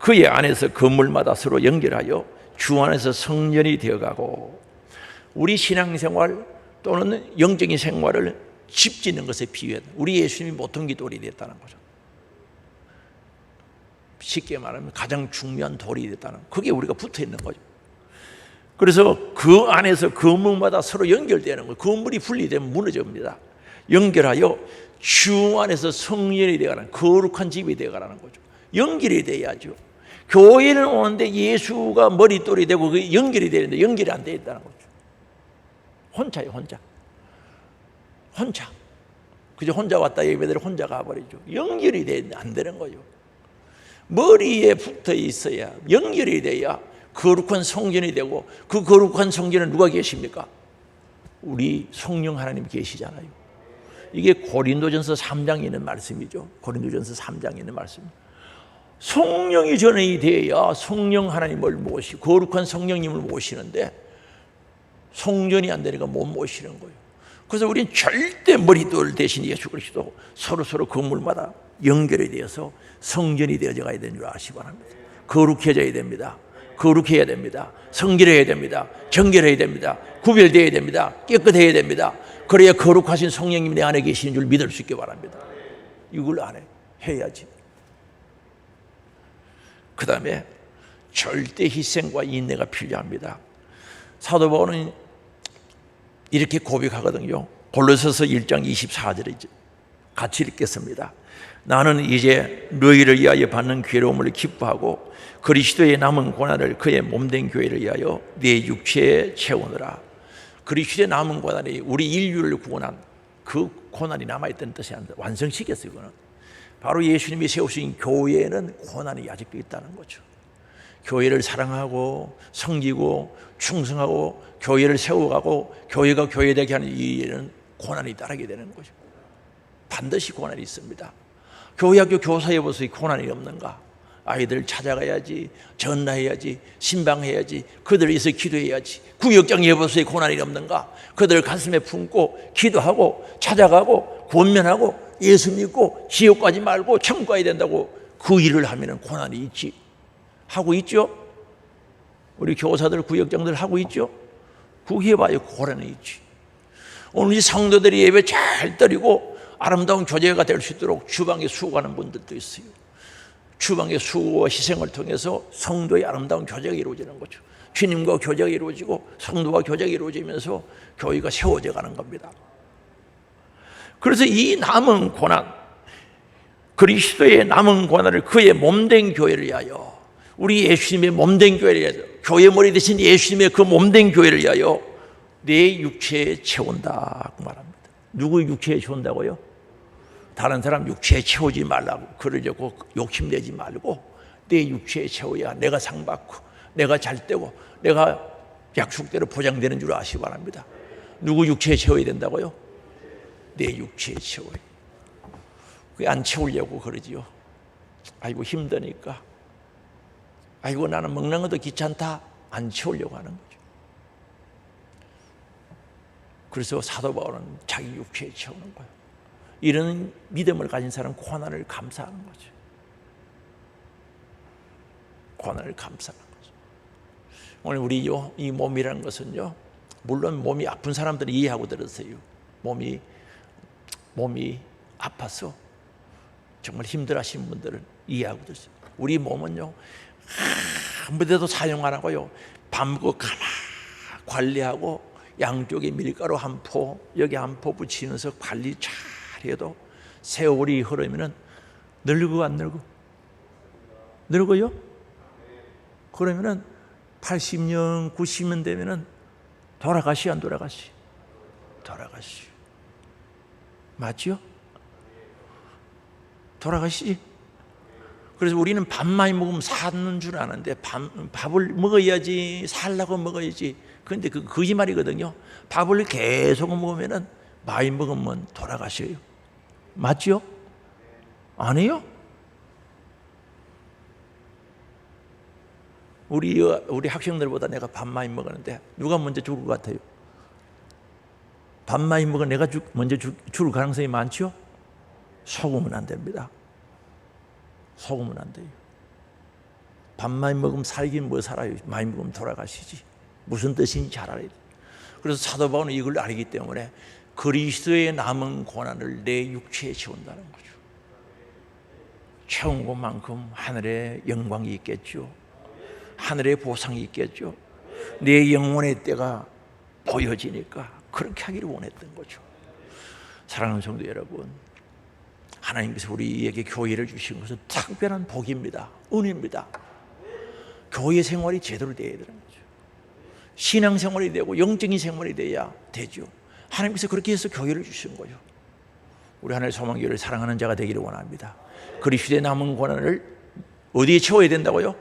그의 안에서 건물마다 서로 연결하여 주 안에서 성전이 되어가고, 우리 신앙생활 또는 영적인 생활을 집 짓는 것에 비유해요. 우리 예수님이 모퉁이 돌이 됐다는 거죠. 쉽게 말하면 가장 중요한 돌이 됐다는, 그게 우리가 붙어 있는 거죠. 그래서 그 안에서 건물마다 서로 연결되는 거예요. 건물이 분리되면 무너집니다. 연결하여 주 안에서 성전이 되어가는, 거룩한 집이 되어가는 거죠. 연결이 돼야죠. 교회는 오는데 예수가 머릿돌이 되고 그게 연결이 되는데 연결이 안 되어 있다는 거죠. 혼자예요, 혼자. 그저 혼자 왔다 예배드려 혼자 가버리죠. 연결이 안 되는 거죠. 머리에 붙어 있어야, 연결이 돼야 거룩한 성전이 되고, 그 거룩한 성전에 누가 계십니까? 우리 성령 하나님 계시잖아요. 이게 고린도전서 3장에 있는 말씀이죠. 고린도전서 3장에 있는 말씀. 성령이 전이 돼야 성령 하나님을 모시고 거룩한 성령님을 모시는데, 성전이 안 되니까 못 모시는 거예요. 그래서 우리는 절대 머리돌 대신 예수 그리스도 서로 건물마다 연결이 되어서 성전이 되어져 가야 되는 줄 아시기 바랍니다. 거룩해져야 됩니다. 거룩해야 됩니다. 성결해야 됩니다. 정결해야 됩니다. 구별되어야 됩니다. 깨끗해야 됩니다. 그래야 거룩하신 성령님이 내 안에 계시는 줄 믿을 수 있기 바랍니다. 이걸 안 해. 해야지. 그 다음에 절대 희생과 인내가 필요합니다. 사도 바울은 이렇게 고백하거든요. 골로새서 1장 24절이죠. 같이 읽겠습니다. 나는 이제 너희를 위하여 받는 괴로움을 기뻐하고 그리스도의 남은 고난을 그의 몸된 교회를 위하여 내 육체에 채우느라. 그리스도의 남은 고난이 우리 인류를 구원한 그 고난이 남아있다는 뜻이 아닙니다. 완성시켰어요. 그거는 바로 예수님이 세우신 교회에는 고난이 아직도 있다는 거죠. 교회를 사랑하고 섬기고 충성하고 교회를 세워가고 교회가 교회되게 하는 이 일에는 고난이 따르게 되는 거죠. 반드시 고난이 있습니다. 교회학교 교사해 보세요. 고난이 없는가? 아이들 찾아가야지, 전화해야지, 신방해야지, 그들 위해서 기도해야지. 구역장에 해보세요. 고난이 없는가? 그들을 가슴에 품고 기도하고 찾아가고 권면하고 예수 믿고 지옥 가지 말고 천국 가야 된다고 그 일을 하면 고난이 있지. 하고 있죠? 우리 교사들, 구역장들 하고 있죠? 그거 해봐요. 고난이 있지. 오늘 이 성도들이 예배 잘 드리고 아름다운 교제가 될 수 있도록 주방에 수고하는 분들도 있어요. 주방의 수고와 희생을 통해서 성도의 아름다운 교제가 이루어지는 거죠. 주님과 교제가 이루어지고 성도와 교제가 이루어지면서 교회가 세워져 가는 겁니다. 그래서 이 남은 고난, 그리스도의 남은 고난을 그의 몸된 교회를 위하여, 우리 예수님의 몸된 교회를 위하여, 교회 머리 대신 예수님의 그 몸된 교회를 위하여 내 육체에 채운다 그 말합니다. 누구 육체에 채운다고요? 다른 사람 육체에 채우지 말라고 그러려고 욕심내지 말고 내 육체에 채워야 내가 상 받고 내가 잘 되고 내가 약속대로 보장되는 줄 아시기 바랍니다. 누구 육체에 채워야 된다고요? 내 육체에 채워야. 그게 안 채우려고 그러지요. 아이고 힘드니까, 아이고 나는 먹는 것도 귀찮다, 안 채우려고 하는 거죠. 그래서 사도 바울은 자기 육체에 채우는 거예요. 이런 믿음을 가진 사람은 고난을 감사하는 거죠. 고난을 감사하는 거죠. 오늘 우리 이 몸이라는 것은요, 물론 몸이 아픈 사람들은 이해하고 들으세요. 몸이 아파서 정말 힘들어하시는 분들은 이해하고 들으세요. 우리 몸은요, 아무데도 사용 안 하고요, 밤고 가만 관리하고 양쪽에 밀가루 한 포, 여기 한 포 붙이면서 관리 잘 해도 세월이 흐르면 늙고 안 늙어? 늙어요? 그러면은 80년, 90년 되면은 돌아가시 안 돌아가시? 돌아가시. 맞죠? 돌아가시. 그래서 우리는 밥 많이 먹으면 사는 줄 아는데 밥을 먹어야지, 살라고 먹어야지. 그런데 그 거짓말이거든요. 밥을 계속 먹으면은 많이 먹으면 돌아가셔요. 맞죠? 아니요? 우리 학생들보다 내가 밥 많이 먹었는데 누가 먼저 죽을 것 같아요? 밥 많이 먹은 내가 먼저 죽을 가능성이 많죠? 속으면 안 됩니다. 속으면 안 돼요. 밥 많이 먹으면 살긴 뭐 살아요. 많이 먹으면 돌아가시지. 무슨 뜻인지 잘 알아야 돼. 그래서 사도 바울은 이걸 알기 때문에 그리스도의 남은 고난을 내 육체에 채운다는 거죠. 채운 것만큼 하늘의 영광이 있겠죠. 하늘의 보상이 있겠죠. 내 영혼의 때가 보여지니까 그렇게 하기를 원했던 거죠. 사랑하는 성도 여러분, 하나님께서 우리에게 교회를 주신 것은 특별한 복입니다. 은혜입니다. 교회 생활이 제대로 되어야 되는 거죠. 신앙 생활이 되고 영적인 생활이 돼야 되죠. 하나님께서 그렇게 해서 교회를 주신 거죠. 우리 하나님의 소망교회를 사랑하는 자가 되기를 원합니다. 그리스도의 남은 고난을 어디에 채워야 된다고요?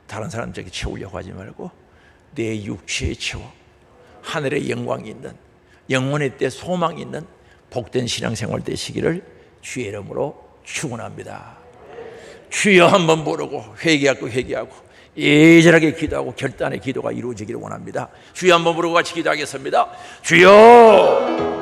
다른 사람들에게 채우려고 하지 말고 내 육체에 채워 하늘의 영광이 있는, 영혼의 때 소망이 있는 복된 신앙생활 되시기를 주의 이름으로 축원합니다. 주여 한번 부르고 회개하고 예절하게 기도하고 결단의 기도가 이루어지기를 원합니다. 주여 한번 부르고 같이 기도하겠습니다. 주여